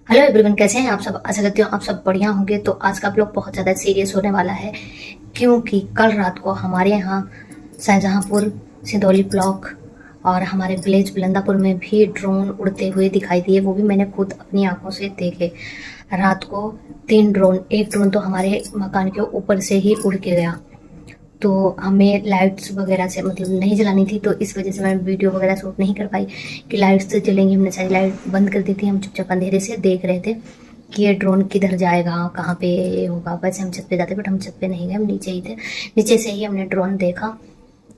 Hello everyone, कैसे हैं आप सब। आशा करती हूँ आप सब बढ़िया होंगे। तो आज का ब्लॉग बहुत ज़्यादा सीरियस होने वाला है, क्योंकि कल रात को हमारे यहाँ शाहजहांपुर, सिंदौली ब्लॉक और हमारे विलेज बिलंदापुर में भी ड्रोन उड़ते हुए दिखाई दिए। वो भी मैंने खुद अपनी आंखों से देखे। रात को 3 ड्रोन, एक ड्रोन तो हमारे मकान के ऊपर से ही उड़ के गया। तो हमें लाइट्स वगैरह से मतलब नहीं जलानी थी, तो इस वजह से मैं वीडियो वगैरह शूट नहीं कर पाई कि लाइट्स से जलेंगी। हमने सारी लाइट बंद कर दी थी। हम चुपचाप अंधेरे से देख रहे थे कि ये ड्रोन किधर जाएगा, कहाँ पे होगा। वैसे हम छत पे जाते, बट हम छत पे नहीं गए, हम नीचे ही थे। नीचे से ही हमने ड्रोन देखा।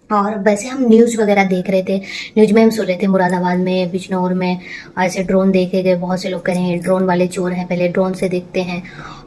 और वैसे हम न्यूज़ वगैरह देख रहे थे। न्यूज़ में हम सुन रहे थे मुरादाबाद में, बिजनौर में ऐसे ड्रोन देखे गए। बहुत से लोग कह रहे हैं ड्रोन वाले चोर हैं, पहले ड्रोन से देखते हैं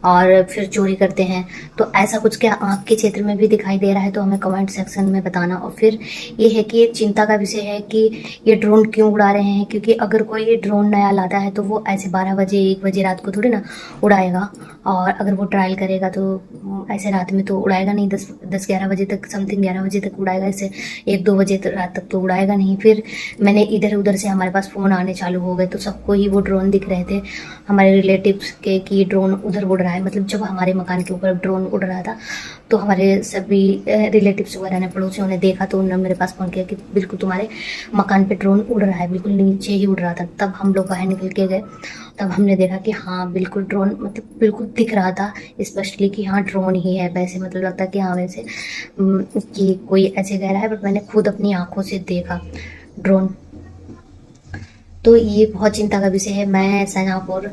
और फिर चोरी करते हैं। तो ऐसा कुछ क्या आपके क्षेत्र में भी दिखाई दे रहा है, तो हमें कमेंट सेक्शन में बताना। और फिर ये है कि एक चिंता का विषय है कि ये ड्रोन क्यों उड़ा रहे हैं, क्योंकि अगर कोई ये ड्रोन नया लाता है तो वो ऐसे 12 बजे 1 बजे रात को थोड़ी ना उड़ाएगा। और अगर वो ट्रायल करेगा तो ऐसे रात में तो उड़ाएगा नहीं, 10-11 बजे तक, समथिंग 11 बजे तक उड़ाएगा। ऐसे 1-2 बजे रात तक तो उड़ाएगा नहीं। फिर मैंने इधर उधर से हमारे पास फ़ोन आने चालू हो गए, तो सबको ही वो ड्रोन दिख रहे थे, हमारे रिलेटिव्स के, कि ड्रोन उधर उड़ रहा है। मतलब जब हमारे मकान के ऊपर ड्रोन उड़ रहा था तो हमारे सभी रिलेटिव्स वगैरह ने, पड़ोसियों ने देखा, तो उन्होंने मेरे पास फ़ोन किया कि बिल्कुल तुम्हारे मकान पे ड्रोन उड़ रहा है, बिल्कुल नीचे ही उड़ रहा था। तब हम लोग बाहर निकल के गए, तब हमने देखा कि हाँ बिल्कुल ड्रोन, मतलब बिल्कुल दिख रहा था स्पष्टली कि हाँ ड्रोन ही है। वैसे मतलब लगता कि हाँ वैसे कि कोई ऐसे कह रहा है, बट मैंने खुद अपनी आंखों से देखा ड्रोन। तो ये बहुत चिंता का विषय है। मैं शाहजहांपुर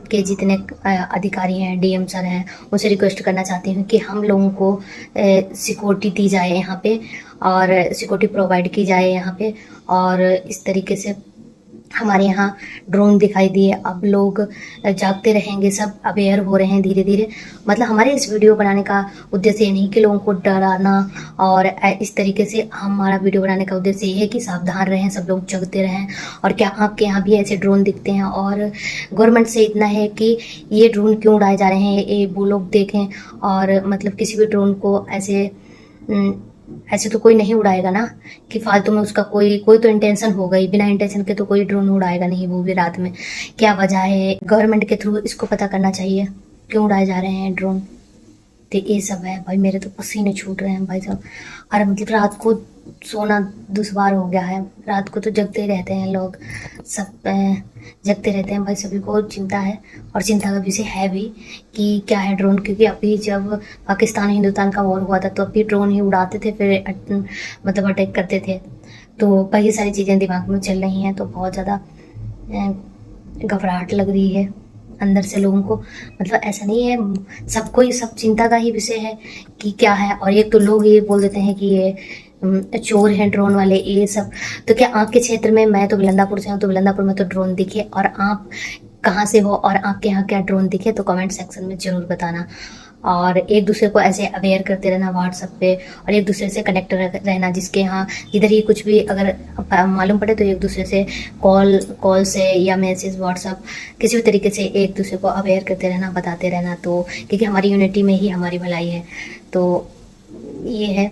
के जितने अधिकारी हैं, डीएम सर हैं, उनसे रिक्वेस्ट करना चाहती हूँ कि हम लोगों को सिक्योरिटी दी जाए यहाँ पे, और सिक्योरिटी प्रोवाइड की जाए यहाँ पे। और इस तरीके से हमारे यहाँ ड्रोन दिखाई दिए, अब लोग जागते रहेंगे, सब अवेयर हो रहे हैं धीरे धीरे। मतलब हमारे इस वीडियो बनाने का उद्देश्य ये नहीं कि लोगों को डराना, और इस तरीके से हमारा वीडियो बनाने का उद्देश्य ये है कि सावधान रहें, सब लोग जगते रहें। और क्या आपके यहाँ भी ऐसे ड्रोन दिखते हैं? और गवर्नमेंट से इतना है कि ये ड्रोन क्यों उड़ाए जा रहे हैं, ये वो लोग देखें। और मतलब किसी भी ड्रोन को ऐसे तो कोई नहीं उड़ाएगा ना, कि फालतू में उसका कोई तो इंटेंशन होगा ही। बिना इंटेंशन के तो कोई ड्रोन उड़ाएगा नहीं, वो भी रात में। क्या वजह है, गवर्नमेंट के थ्रू इसको पता करना चाहिए क्यों उड़ाए जा रहे हैं ड्रोन। तो ये सब है भाई, मेरे तो पसीने छूट रहे हैं भाई साहब। और मतलब रात को सोना दुश्वार हो गया है। रात को तो जगते रहते हैं लोग, सब जगते रहते हैं भाई, सभी को चिंता है। और चिंता का विषय है भी कि क्या है ड्रोन, क्योंकि अभी जब पाकिस्तान हिंदुस्तान का वॉर हुआ था तो अभी ड्रोन ही उड़ाते थे, फिर मतलब अटैक करते थे। तो भाई ये सारी चीज़ें दिमाग में चल रही हैं, तो बहुत ज़्यादा घबराहट लग रही है अंदर से लोगों को। मतलब ऐसा नहीं है, सबको ही सब चिंता का ही विषय है कि क्या है। और एक तो लोग ये बोल देते हैं कि ये चोर हैं ड्रोन वाले, ये सब। तो क्या आपके क्षेत्र में, मैं तो बिलंदापुर से हूँ, तो बिलंदापुर में तो ड्रोन दिखे, और आप कहाँ से हो और आपके यहाँ क्या ड्रोन दिखे, तो कमेंट सेक्शन में ज़रूर बताना। और एक दूसरे को ऐसे अवेयर करते रहना व्हाट्सएप पे, और एक दूसरे से कनेक्ट रहना। जिसके यहाँ इधर ही कुछ भी अगर मालूम पड़े तो एक दूसरे से कॉल से या मैसेज, व्हाट्सएप, किसी भी तरीके से एक दूसरे को अवेयर करते रहना, बताते रहना। तो क्योंकि हमारी यूनिटी में ही हमारी भलाई है। तो ये है।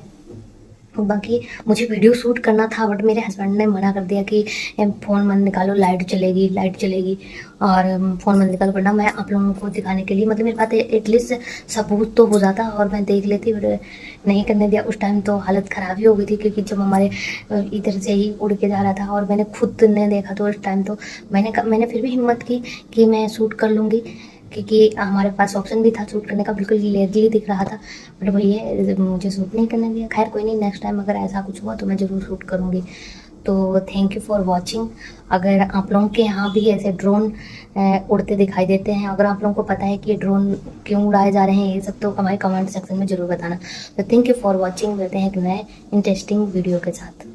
बाकी मुझे वीडियो शूट करना था, बट मेरे हस्बैंड ने मना कर दिया कि फ़ोन मत निकालो, लाइट चलेगी और फ़ोन मत निकालो। वरना मैं आप लोगों को दिखाने के लिए, मतलब मेरे पास एटलीस्ट सबूत तो हो जाता और मैं देख लेती, बट नहीं करने दिया। उस टाइम तो हालत ख़राब ही हो गई थी, क्योंकि जब हमारे इधर से ही उड़ के जा रहा था और मैंने खुद ने देखा, तो उस टाइम तो मैंने फिर भी हिम्मत की कि मैं शूट कर लूँगी, क्योंकि हमारे पास ऑप्शन भी था शूट करने का, बिल्कुल क्लियरली दिख रहा था। बट भैया मुझे शूट नहीं करने दिया। खैर कोई नहीं, नेक्स्ट टाइम अगर ऐसा कुछ हुआ तो मैं ज़रूर शूट करूँगी। तो थैंक यू फॉर वॉचिंग। अगर आप लोगों के यहाँ भी ऐसे ड्रोन उड़ते दिखाई देते हैं, अगर आप लोगों को पता है कि ड्रोन क्यों उड़ाए जा रहे हैं ये सब, तो हमारे कमेंट सेक्शन में ज़रूर बताना। तो थैंक यू फॉर वॉचिंग। मिलते हैं एक नए इंटरेस्टिंग वीडियो के साथ।